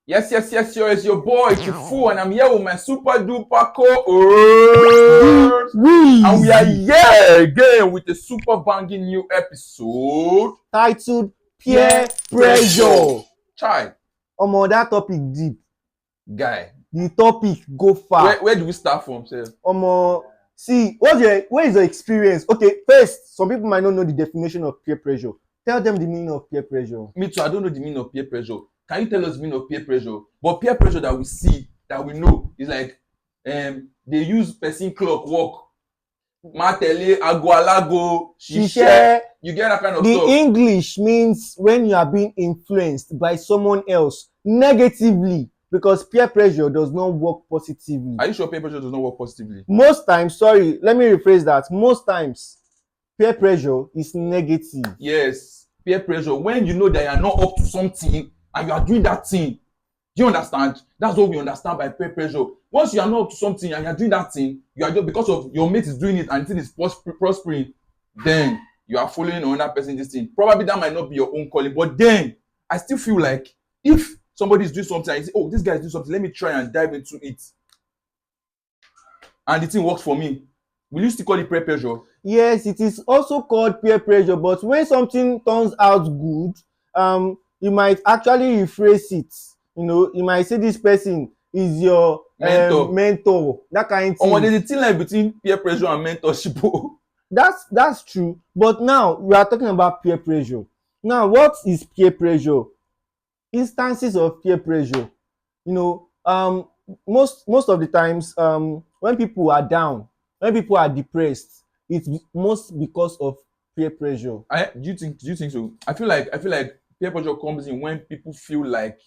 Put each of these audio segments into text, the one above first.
Yo, it's your boy Chifu, and I'm here with my super duper co-host. And we are here again with a super banging new episode titled Peer Pressure. Chai, That topic deep. guy, The topic go far. where do we start from, sir? See, where is your experience? Okay, first, some people might not know the definition of peer pressure. Tell them the meaning of peer pressure. Me too, I don't know the meaning of peer pressure. Can you tell us the meaning of peer pressure? But peer pressure that we see, that we know, is like they use person clock work. Matele, ago, shishe. You get that kind of The stuff. English means when you are being influenced by someone else negatively, because peer pressure does not work positively. Are you sure peer pressure does not work positively? Most times, sorry, let me rephrase that. Most times, peer pressure is negative. Yes, peer pressure. When you know that you are not up to something and you are doing that thing, do you understand? That's what we understand by peer pressure. Once you are not up to something and you are doing that thing, you are just because of your mate is doing it and the thing is prospering, then you are following another person this thing. Probably that might not be your own calling, but then I still feel like if somebody is doing something and you say, oh, this guy is doing something, let me try and dive into it, and the thing works for me, will you still call it peer pressure? Yes, it is also called peer pressure, but when something turns out good, you might actually rephrase it. You might say this person is your mentor, that kind of thing. There's a thin line between peer pressure and mentorship. That's true, but now we are talking about peer pressure. Now, what is peer pressure? Instances of peer pressure. Most of the times, when people are down, when people are depressed, it's most because of peer pressure. Do you think so? I feel like peer pressure comes in when people feel like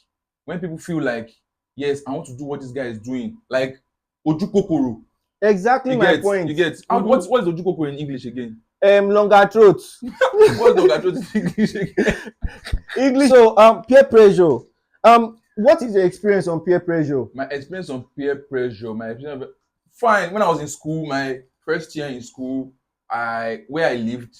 yes, I want to do what this guy is doing, like ojukokoro. Exactly, my point. You get what is ojukokoro in English again? Longer throat. What's longer throat in English again? So peer pressure. What is your experience on peer pressure? My experience on peer pressure, fine. When I was in school, my first year in school, where I lived,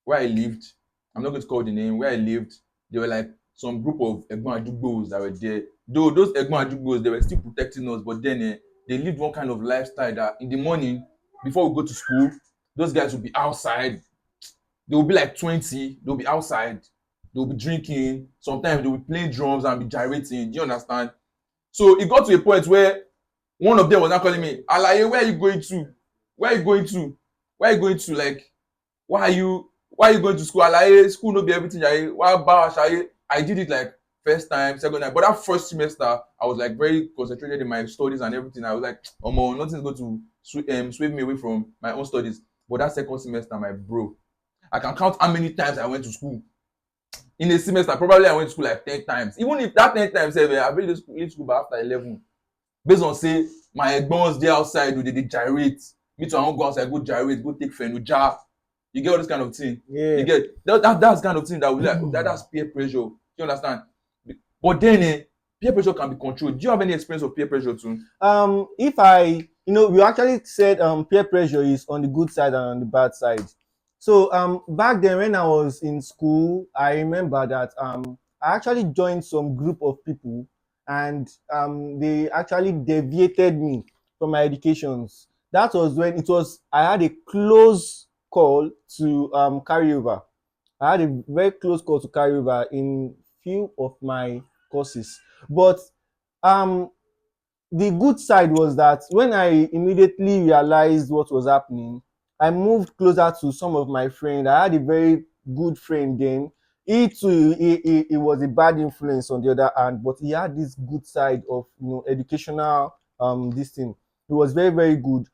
I'm not going to call the name, where I lived, there were like some group of Egbon Adugbos that were there. Though those Egbon Adugbos, they were still protecting us, but then they lived one kind of lifestyle that in the morning, before we go to school, those guys would be outside. They would be like 20, they'll be outside, they'll be drinking, sometimes they'll be playing drums and be gyrating. Do you understand? So it got to a point where one of them was not calling me, Alaye, where are you going to? Where are you going to? Where are you going to? Like, why are you going to school? Alaye, school no be everything. I did it like first time, second time. But that first semester, I was like very concentrated in my studies and everything. I was like, nothing's going to sway me away from my own studies. But that second semester, my bro, I can count how many times I went to school. In a semester, probably I went to school like 10 times. Even if that 10 times, I really leave school by after 11. Based on say, my egbons dey outside, they gyrate. Me too, I won't go outside, go gyrate, go take fenuja. You get all this kind of thing. Yeah. You get that's kind of thing that we like. That's peer pressure. You understand? But then peer pressure can be controlled. Do you have any experience of peer pressure too? We actually said peer pressure is on the good side and on the bad side. So back then when I was in school, I remember that I actually joined some group of people, and they actually deviated me from my educations. That was when I had a close call to carry over. I had a very close call to carry over in few of my courses. But the good side was that when I immediately realized what was happening, I moved closer to some of my friends. I had a very good friend then. He too, he was a bad influence on the other hand, but he had this good side of educational this thing. He was very, very good.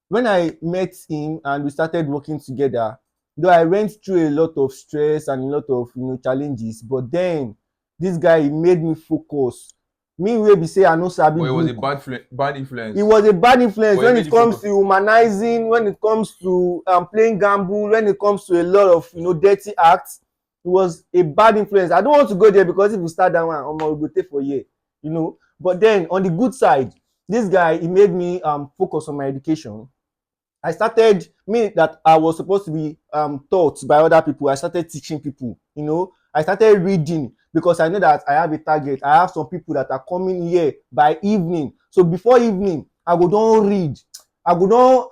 When I met him and we started working together, though I went through a lot of stress and a lot of challenges, but then this guy, he made me focus. Me wey be say I no sabi. But it was a bad influence. It was a bad influence when it comes to humanizing, when it comes to playing gamble, when it comes to a lot of dirty acts. It was a bad influence. I don't want to go there because if we start that one, we go take for a year. But then on the good side, this guy, he made me focus on my education. I started, that I was supposed to be taught by other people. I started teaching people. I started reading. because I know that I have a target. I have some people that are coming here by evening. So before evening, I go don read. I go don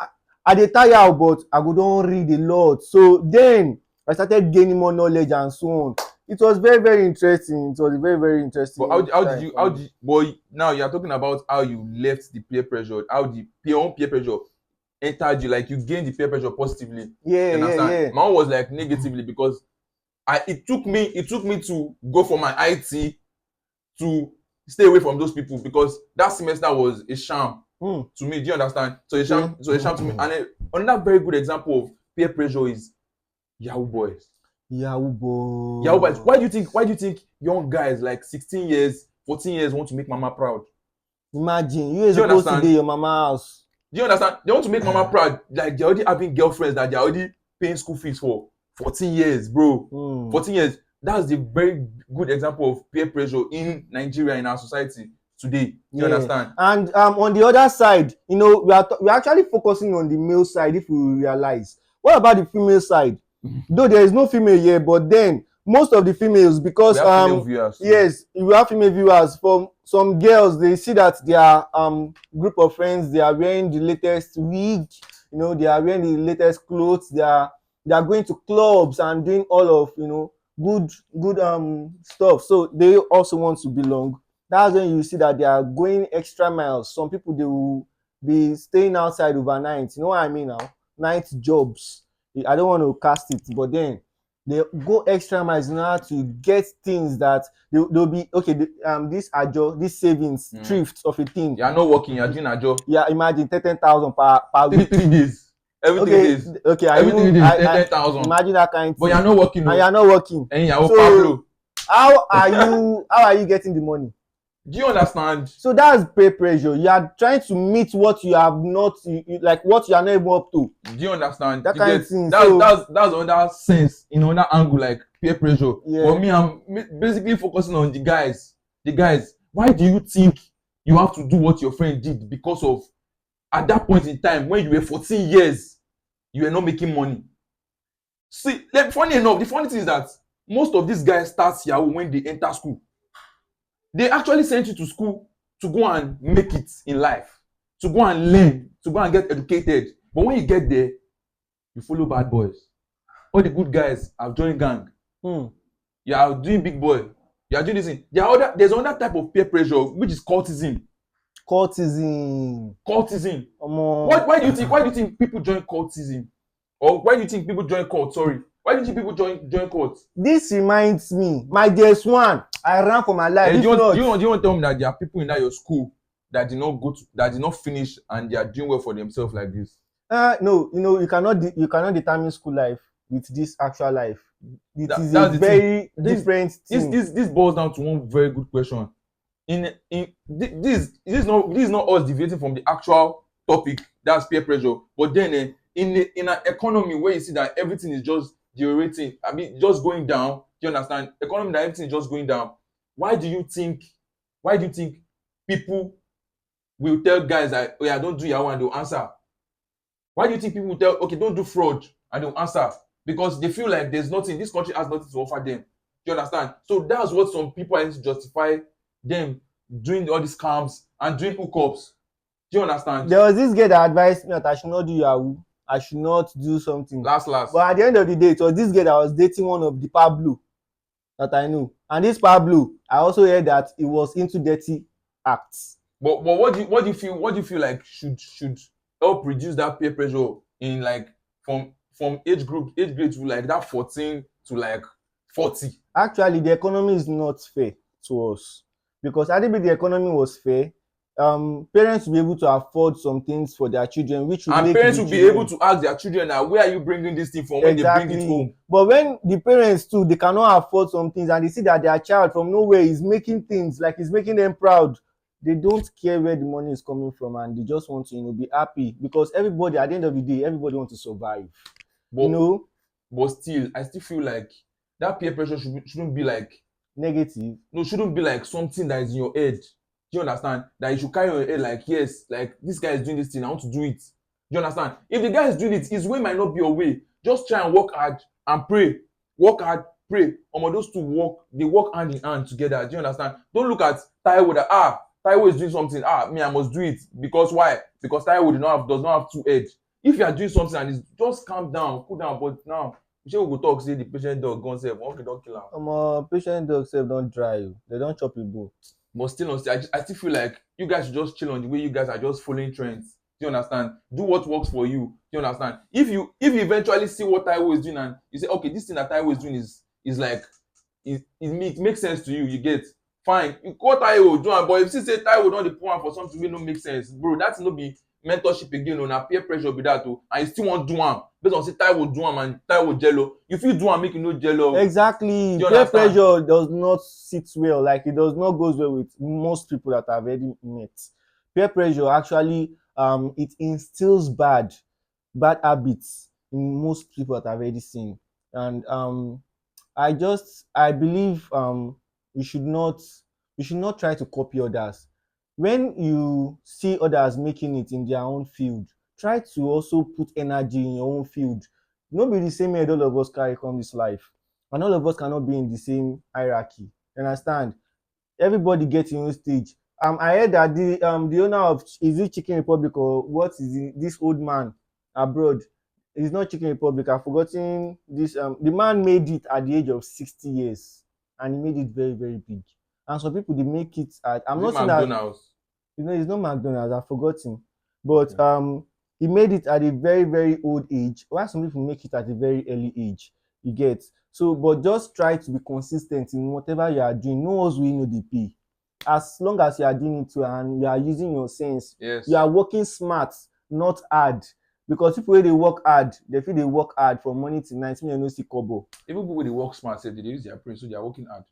I dey tire but I go don read a lot. So then I started gaining more knowledge and so on. It was very, very interesting. It was a very, very But interesting how did time you for me. boy, now you're talking about how you left the peer pressure, how the peer pressure entered you, like you gained the peer pressure positively. Yeah, You yeah, understand? yeah. My own was like negatively because it took me to go for my IT to stay away from those people because that semester was a sham Mm, to me. Do you understand? okay. So a sham to me. And another very good example of peer pressure is Yahoo boys. Yahoo Yahoo boys. boy. Why do you think young guys like 16 years, 14 years want to make mama proud? Imagine you Do you supposed to dey understand? your mama house. Do you understand? They want to make mama proud. Like they're already having girlfriends that they're already paying school fees for 14 years, bro. Mm. 14 years. That's the very good example of peer pressure in Nigeria, in our society today. Do you Yeah, understand? and on the other side, we are actually focusing on the male side. If we realize, what about the female side? Though there is no female here, but then most of the females, We because have female viewers too. yes, you have female viewers. From some girls, they see that their group of friends, they are wearing the latest wig, they are wearing the latest clothes, they are going to clubs and doing all of good stuff. So they also want to belong. That's when you see that they are going extra miles. Some people, they will be staying outside overnight. You know what I mean now? Night jobs. I don't want to cast it, but then they go extra miles in order to get things that they'll be okay. This ajo, this savings, thrift of a thing. You are not working, you are doing a job. Yeah, imagine 10,000 per Three week. 3 days. Every 3 days. Okay. Every 3 days, 10,000. Imagine that kind of But thing. you are not working. And you are not working. And you are So Pablo. how are you getting the money? Do you understand? So that's peer pressure. You are trying to meet what you have not, like what you are not even up to. Do you understand? That You kind get- of thing. That's another sense, in another angle, like peer pressure. Yeah. For me, I'm basically focusing on the guys. The guys. Why do you think you have to do what your friend did? Because of at that point in time when you were 14 years, you were not making money. See, like, funny enough, the funny thing is that most of these guys start Yahoo when they enter school. They actually sent you to school to go and make it in life, to go and learn, to go and get educated. But when you get there, you follow bad boys. All the good guys have joined gang. You are doing big boy. You are doing this thing. There's another type of peer pressure, which is courtesan. Courtesan. Why do you think people join courtesan? Or why do you think people join court? Sorry. Why do you think people join court? This reminds me, my DS1, I ran for my life. Do you want to tell me that there are people in that your school that did not finish and they are doing well for themselves like this? No, you cannot determine school life with this actual life. It is That's a the very thing. different thing. This boils down to one very good question. This is not us deviating from the actual topic, that's peer pressure. But then in an economy where you see that everything is just deteriorating, I mean just going down, do you understand? Economy that everything is just going down. Why do you think people will tell guys that, oh yeah, don't do Yahoo and they'll answer? Why do you think people will tell, okay, don't do fraud and they'll answer? Because they feel like this country has nothing to offer them. Do you understand? So that's what some people are used to justify them doing all these scams and doing hookups. Do you understand? There was this girl that advised me that I should not do Yahoo. I should not do something. Last. But at the end of the day, it was this girl that was dating one of the Pablo that I know. And this Pablo, I also heard that he was into dirty acts. But what do you feel like should help reduce that peer pressure in like from age grade to like that 14 to like 40? Actually, the economy is not fair to us. Because had it been the economy was fair, parents will be able to afford some things for their children, which will and make parents the will be children able to ask their children now, where are you bringing this thing from when they bring it home? But when the parents too, they cannot afford some things and they see that their child from nowhere is making things, like he's making them proud, they don't care where the money is coming from and they just want to be happy, because everybody, at the end of the day, everybody wants to survive. But still, I still feel like that peer pressure shouldn't be like negative. No, shouldn't be like something that is in your head. Do you understand? That you should carry on your head like, yes, like this guy is doing this thing, I want to do it. Do you understand? If the guy is doing it, his way might not be your way. Just try and work hard and pray. Work hard, pray. Those two they work hand in hand together. Do you understand? Don't look at Taiwo that Taiwo is doing something. Me, I must do it. Because why? Because Taiwo does not have two heads. If you are doing something and it's just calm down, cool down. But now, we go talk, say the patient dog gone sef. Okay, don't kill am. Patient dog sef don dry o. They don chop im bone. But still, I still feel like you guys should just chill on the way you guys are just following trends. Do you understand? Do what works for you. Do you understand? If you eventually see what Taiwo is doing and you say, okay, this thing that Taiwo is doing is like it makes sense to you, you get fine. You call Taiwo do am, but if you say Taiwo don dey pour am for something wey no make sense, bro, that no be mentorship again o, na peer pressure be that o, and you still wan do am based on say Taiwo do am and Taiwo jello. You fit do am make you no jello. Exactly. Peer pressure does not sit well, like it does not go well with most people that I've already met. Peer pressure actually it instills bad habits in most people that I've already seen. And I believe we should not try to copy others. When you see others making it in their own field, try to also put energy in your own field. No be the same head all of us carry come this life, and all of us cannot be in the same hierarchy. You understand? Everybody get your own stage. I heard that the owner of, is it Chicken Republic or what is it, this old man abroad? It's not Chicken Republic. I've forgotten this. The man made it at the age of 60 years, and he made it very, very big. And some people, they make it at, I'm not saying that, it's not McDonald's. I've forgotten, but he made it at a very, very old age. Why some people make it at a very early age? You get. So, but just try to be consistent in whatever you are doing. No one's will know the pay. As long as you are doing it well and you are using your sense, yes, you are working smart, not hard. Because people wey dey work hard, they feel they work hard from morning till night, make dem no see kobo. Even people wey dey work smart sef, they dey use their brain, so they are working hard.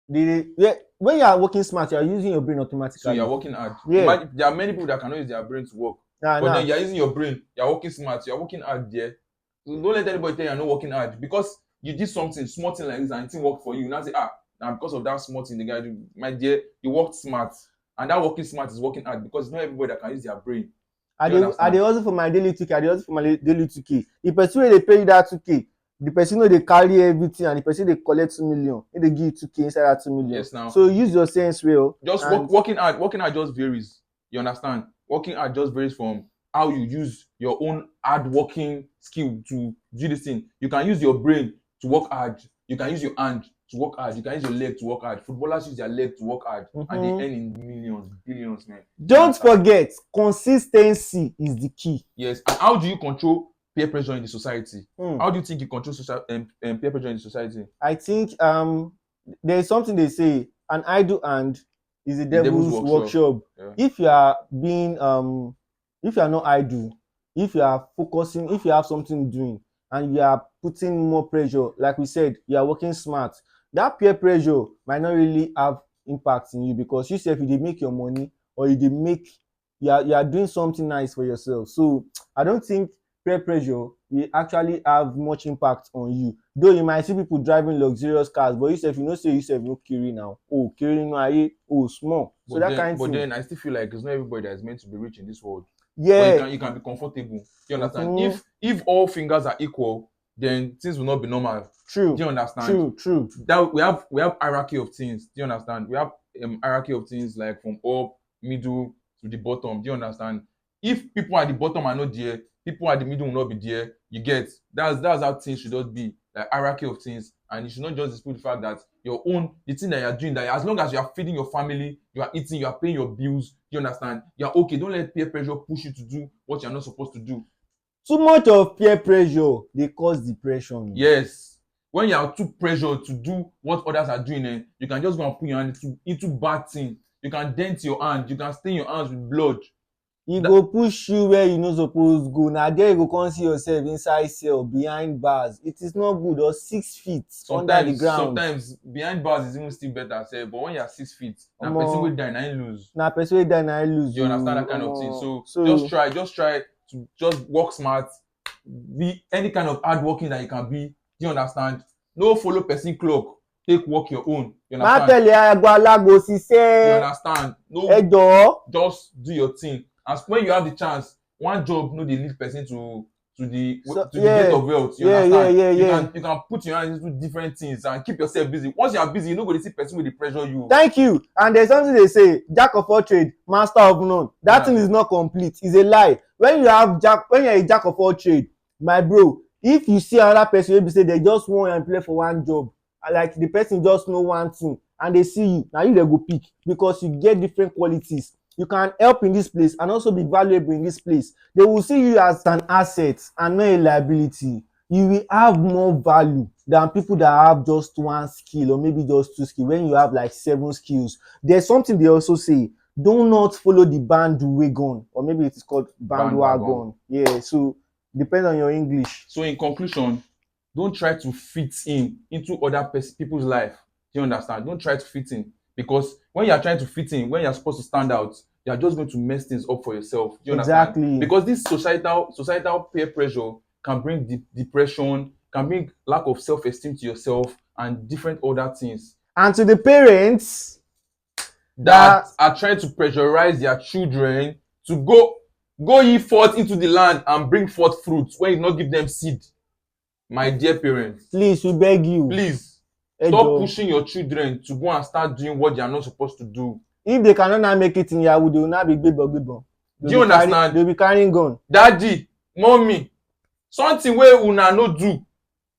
When you are working smart, you are using your brain automatically. So you are working hard. Yeah. There are many people that cannot use their brain to work. Then you are using your brain, you are working smart, you are working hard there. So don't let anybody tell you are not working hard. Because you did something, small thing like this, and it didn't work for you. Now say, now because of that small thing the guy do, my dear, you worked smart. And that working smart is working hard, because it's not everybody that can use their brain. I dey hustle for my daily 2K. I dey hustle for my daily 2K. The person wey dey pay you that 2K, the person no dey carry everything, and the person dey collect 2 million. He dey give you 2K inside that 2 million. Yes, now. So use your sense well. Just working hard just varies. You understand? Working hard just varies from how you use your own hard working skill to do this thing. You can use your brain to work hard. You can use your hand to work hard. You can use your leg to work hard. Footballers use their leg to work hard, and they earn in millions, billions, man. Don't forget, consistency is the key. Yes. And how do you control peer pressure in the society? How do you think you control peer pressure in the society? I think there is something they say, an idle hand is the devil's workshop. Yeah. If you are being if you are not idle, if you are focusing, if you have something doing, and you are putting more pressure, like we said, you are working smart, that peer pressure might not really have impact in you, because you self, you dey make your money, or you are doing something nice for yourself. So I don't think peer pressure will actually have much impact on you. Though you might see people driving luxurious cars, but you self, you know, say you self no carry now. Oh, carry no small. So that kind of thing. But then I still feel like it's not everybody that is meant to be rich in this world. Yeah. But you can be comfortable. You understand? If all fingers are equal, then things will not be normal. True. Do you understand? True. That we have hierarchy of things. Do you understand? We have hierarchy of things, like from up, middle to the bottom. Do you understand? If people at the bottom are not there, people at the middle will not be there. You get? That's how things should just be. Like hierarchy of things. And you should not just dispute the fact that the thing that you are doing, that as long as you are feeding your family, you are eating, you are paying your bills, you understand? You are okay. Don't let peer pressure push you to do what you are not supposed to do. Too much of peer pressure, they cause depression. Yes. When you are too pressured to do what others are doing, you can just go and put your hand into bad things. You can dent your hand. You can stain your hands with blood. E go push you where you no suppose go. Na there you go come see yourself inside cell behind bars. It is not good. Or 6 feet under the ground. Sometimes behind bars is even still better, sef. But when you are 6 feet, na person wey die na him lose. Na person wey die na him lose. You understand that kind of thing. So just try to just work smart. Be any kind of hard working that you can be. Do you understand? No follow person clock. Take work your own. You understand? Má tẹ̀lé àgbà alágbo ṣiṣẹ́. You understand? No. Ẹ jọ̀ọ́. Just do your thing. As when you have the chance, one job no dey lead person to to the So, to the gate of wealth. You yeah, understand? yeah, You yeah. can put your hands into different things and keep yourself busy. Once you are busy, you no go dey see person wey dey pressure you. Thank you. And there's something they say, jack of all trade, master of none. That Yeah. thing is not complete. It's a lie. When you're a jack of all trade, my bro, if you see another person wey be say they just wan employ for one job, and like the person just know one thing, and they see you, na you dey go pick, because you get different qualities. You can help in this place and also be valuable in this place. They will see you as an asset and not a liability. You will have more value than people that have just one skill or maybe just two skills. When you have like 7 skills, there's something they also say, do not follow the bandwagon, or maybe it is called bandwagon. Yeah, so depend on your English. So in conclusion, don't try to fit in into other people's life. Do you understand? Don't try to fit in, because when you are trying to fit in, when you are supposed to stand out, you are just going to mess things up for yourself. Do you understand? Exactly. Because this societal peer pressure can bring depression, can bring lack of self-esteem to yourself, and different other things And to the parents that are trying to pressurize their children to go ye forth into the land and bring forth fruits when you not give them seed. My dear parents, please, we beg you, please ẹ stop jọ̀ọ́. pushing your children to go and start doing what they are not supposed to do. If they cannot now make it in Yahoo, they will now be gbegbo. Do you understand? They will be carrying gun. Daddy, mommy, something wey una no do,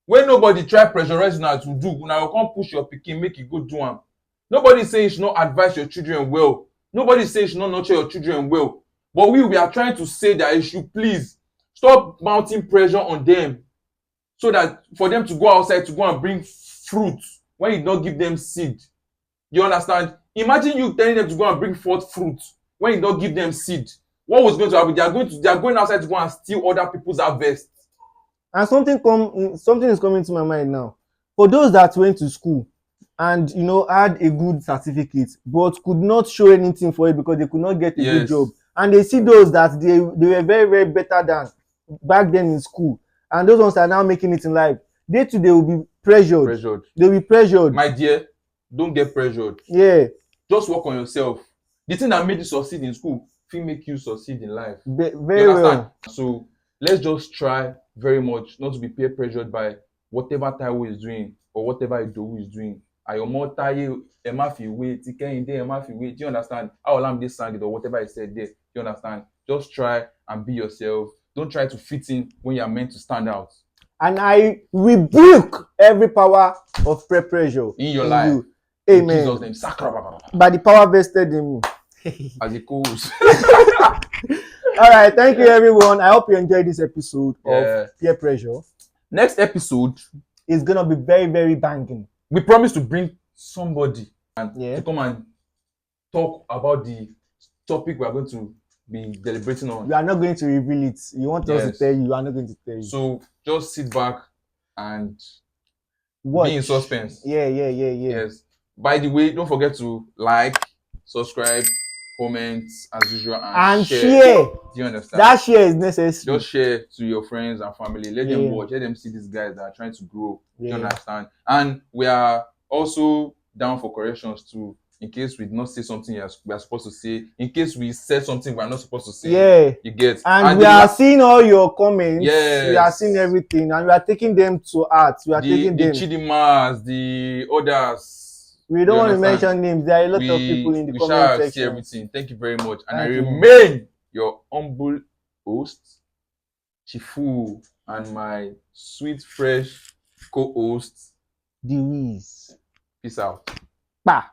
wey nobody try pressurize una to do, una go come push your pikin make e go do am. Nobody say you should not advise your children well. Nobody say you should not nurture your children well. But we are trying to say that you should please stop mounting pressure on them, so that for them to go outside to go and bring fruit when you don't give them seed. You understand? Imagine you telling them to go and bring forth fruit when you don't give them seed. What was going to happen? They are going outside to go and steal other people's harvest. And something is coming to my mind now. For those that went to school and had a good certificate but could not show anything for it because they could not get a good job, and they see those that they were very, very better than back then in school, and those ones are now making it in life, they will be pressured. They will be pressured. My dear, don't get pressured. Yeah. Just work on yourself. The thing that made you succeed in school will make you succeed in life. Very well. So let's just try very much not to be peer pressured by whatever Taiwo is doing or whatever Idowu is doing. Ayomo Taye ẹ má fi wé, ti Kehinde ẹ má fi wé. Do you understand? How Olamide sang it or whatever he said there. Do you understand? Just try and be yourself. Don't try to fit in when you are meant to stand out. And I rebuke every power of peer pressure in your life. You. Amen. In Jesus' name. By the power vested in me. As it goes. All right, thank you everyone. I hope you enjoyed this episode of peer pressure. Next episode is gonna be very, very banging. We promise to bring somebody to come and talk about the topic we are going to be deliberating on. We are not going to reveal it. You want us to tell you, we are not going to tell you. So just sit back and watch. Be in suspense. Yeah. Yes. By the way, don't forget to like, subscribe, comment as usual, and share. Do you understand? That share is necessary. Just share to your friends and family. Let them watch. Let them see these guys that are trying to grow. Do you understand? And we are also down for corrections too. In case we did not say something we are supposed to say. In case we said something we are not supposed to say. Yeah. You get. And we are seeing all your comments. Yes. We are seeing everything. And we are taking them to heart. We are taking them. The Chidimas, the others. We don't want to mention names. There are a lot of people in the comment section. We shall see everything. Thank you very much. And I remain your humble host, Chifu, and my sweet, fresh co-host, Dewey's. Peace out. Bye.